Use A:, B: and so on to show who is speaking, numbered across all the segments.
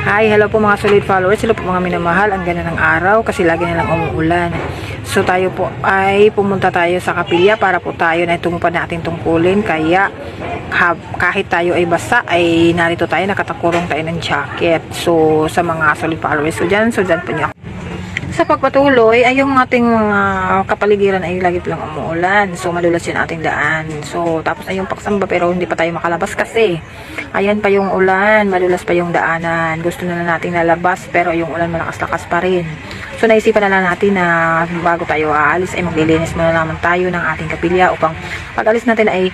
A: Hi, hello po mga solid followers, hello po mga minamahal. Ang ganda ng araw kasi lagi nilang umuulan. So tayo po ay pumunta tayo sa kapilya para po tayo na itong pa natin tungkulin. Kaya kahit tayo ay basa ay narito tayo, nakatakurong tayo ng jacket. So sa mga solid followers, so dyan po niyo. Sa pagpatuloy ay yung ating mga kapaligiran ay lagi lang umuulan. So madulas yung ating daan. So tapos ay yung paksamba pero hindi pa tayo makalabas kasi ayan pa yung ulan, madulas pa yung daanan. Gusto na nating lalabas pero yung ulan malakas-lakas pa rin. So naisipan na lang natin na bago tayo aalis ay maglilinis muna naman tayo ng ating kapilya upang pag alis natin ay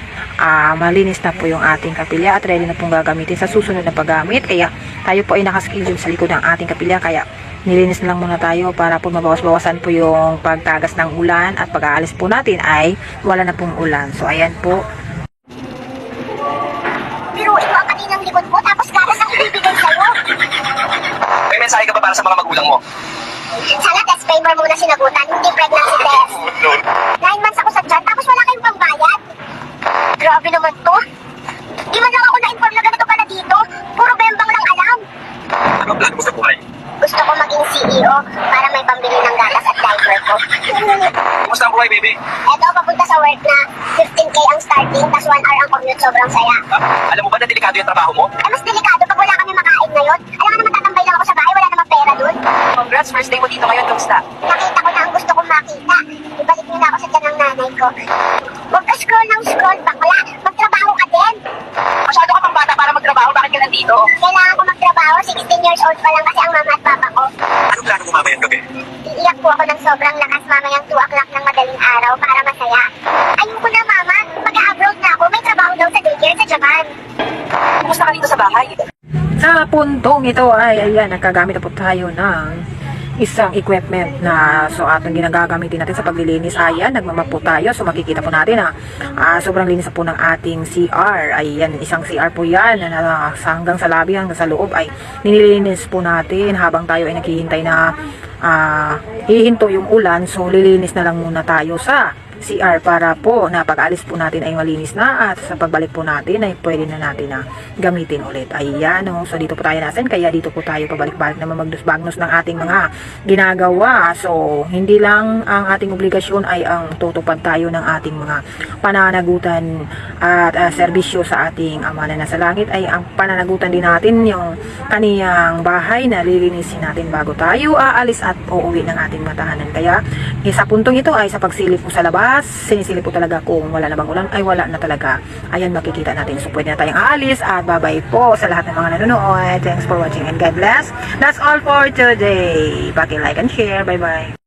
A: malinis na po yung ating kapilya at ready na pong gagamitin sa susunod na paggamit. Kaya tayo po ay nakaschedule sa likod ng ating kapilya, kaya nilinis na lang muna tayo para po mabawas-bawasan po yung pagtagas ng ulan at pag-aalis po natin ay wala na pong ulan. So ayan po.
B: Biruin mo ang kaninang likod mo tapos gatas ang ibibigay sa'yo.
C: May mensahe ka ba para sa mga magulang mo?
B: Sana test paper muna sinagutan, hindi pregnancy test. 9 months ako sa tiyan tapos wala kayong pambayad. Grabe naman to. Di man lang ako na-inform na ganito pala dito. Puro bembang lang alam.
C: Ano ang plano mo sa buhay?
B: Gusto ko maging CEO para may pambili ng gatas at diaper ko.
C: Kumusta ang buhay, baby?
B: Eto, papunta sa work na 15K ang starting, tas 1 hour ang commute, sobrang saya.
C: Alam mo ba na delikado yung trabaho mo?
B: Eh, mas delikado pag wala kami makain ngayon. Alam mo naman, tatambay lang ako sa bahay, wala namang pera dun.
D: Congrats, first day mo dito ngayon, kamusta?
B: Nakita ko na ang gusto kong makita. Ibalik niyo na ako sa tiyan ng nanay ko. Huwag ka scroll ng scroll, bakla. Magtrabaho ka din.
D: Masyado ka pang bata para magtrabaho, bakit ka nandito?
B: Kailangan ko magtrabaho, 16 years old pa lang kasi ang mama at papa ko.
C: Anong plano mo mamayang gabi?
B: Iiyak po ako ng sobrang lakas mamayang 2 o'clock ng madaling araw para masaya. Ayoko na mama, mag-a-abroad na ako, may trabaho daw sa daycare sa Japan.
D: Kumusta ka dito sa bahay?
A: Sa puntong ito ay ayan, nagkagamit na po tayo ng isang equipment na so atong ginagagamitin natin sa paglilinis. Ayan, nagmamapo tayo. So makikita po natin na sobrang linis na po ng ating CR. Ayan, isang CR po yan na hanggang sa labi, hanggang sa loob ay nililinis po natin habang tayo ay naghihintay na hihinto yung ulan. So lilinis na lang muna tayo sa CR para po na pag-alis po natin ay malinis na at sa pagbalik po natin ay pwede na natin na gamitin ulit. Ayan, no? So dito po tayo natin, kaya dito po tayo pabalik-balik na mamagnos-bagnos ng ating mga ginagawa. So hindi lang ang ating obligasyon ay ang tutupad tayo ng ating mga pananagutan at serbisyo sa ating Ama na nasa langit, ay ang pananagutan din natin yung kaniyang bahay na lilinisin natin bago tayo aalis at uuwi ng ating mga tahanan. Kaya sa puntong ito ay sa pagsilip po sa labas, sinisilip po talaga kung wala na bang ulan ay wala na talaga. Ayan, makikita natin. So pwede na tayong aalis at bye-bye po sa lahat ng mga nanonood. Thanks for watching and God bless. That's all for today. Paki-like and share. Bye-bye.